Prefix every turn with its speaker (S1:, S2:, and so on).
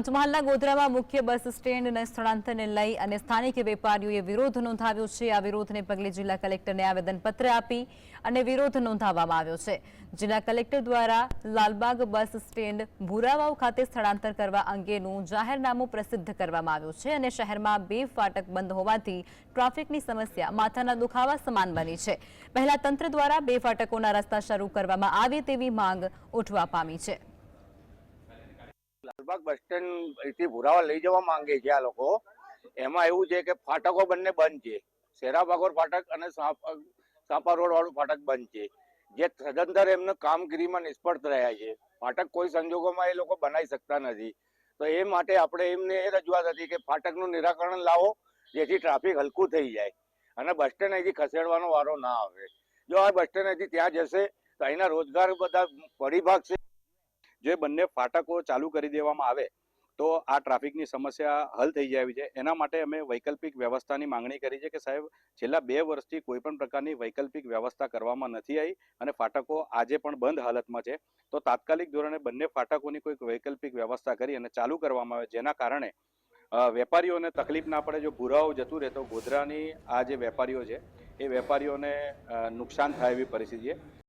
S1: પંચમહાલના ગોધરામાં મુખ્ય બસ સ્ટેન્ડના સ્થળાંતરને લઈ અને સ્થાનિક વેપારીઓએ વિરોધ નોંધાવ્યો છે। આ વિરોધને પગલે જિલ્લા કલેક્ટરને આવેદનપત્ર આપી અને વિરોધ નોંધાવવામાં આવ્યો છે। જિલ્લા કલેક્ટર દ્વારા લાલબાગ બસ સ્ટેન્ડ ભુરાવાવ ખાતે સ્થળાંતર કરવા અંગેનું જાહેરનામું પ્રસિદ્ધ કરવામાં આવ્યું છે અને શહેરમાં 2 ફાટક બંધ હોવાથી ટ્રાફિકની સમસ્યા માથાના દુખાવા સમાન બની છે। પહેલા તંત્ર દ્વારા 2 ફાટકોના રસ્તા શરૂ કરવામાં આવે તેવી માંગ ઉઠવા પામી છે।
S2: લાલબાગ બસ સ્ટેન્ડ થી ભુરાવા લઈ જવા માંગે છે આ લોકો। એમાં એવું છે કે ફાટકો બંને બંધ છે। શેરાબાગોર ફાટક અને સાપા રોડ વાળું ફાટક બંધ છે, જે સદંતર એમને કામગીરીમાં નિષ્ફળ રહ્યા છે। ફાટક કોઈ સંજોગોમાં એ લોકો બનાવી શકતા નથી, તો એ માટે આપણે એમને એ રજૂઆત હતી કે ફાટકનું નિરાકરણ લાવો, જેથી ટ્રાફિક હલકું થઈ જાય અને બસ સ્ટેન્ડ અહીંથી ખસેડવાનો વારો ના આવે। જો આ બસ સ્ટેન્ડ અહીંથી ત્યાં જશે તો અહીંના રોજગાર બધા પડી ભાગશે।
S3: જે બંને ફાટકો ચાલુ કરી દેવામાં આવે તો આ ટ્રાફિકની સમસ્યા હલ થઈ જાય છે। એના માટે અમે વૈકલ્પિક વ્યવસ્થાની માંગણી કરી છે કે સાહેબ, છેલ્લા 2 વર્ષથી કોઈ પણ પ્રકારની વૈકલ્પિક વ્યવસ્થા કરવામાં નથી આવી અને ફાટકો આજે પણ બંધ હાલતમાં છે, તો તાત્કાલિક ધોરણે બંને ફાટકોની કોઈક વૈકલ્પિક વ્યવસ્થા કરી અને ચાલુ કરવામાં આવે, જેના કારણે વેપારીઓને તકલીફ ના પડે। જો ભુરાવો જતું રહે તો ગોધરાની આ જે વેપારીઓ છે એ વેપારીઓને નુકસાન થાય એવી પરિસ્થિતિ છે।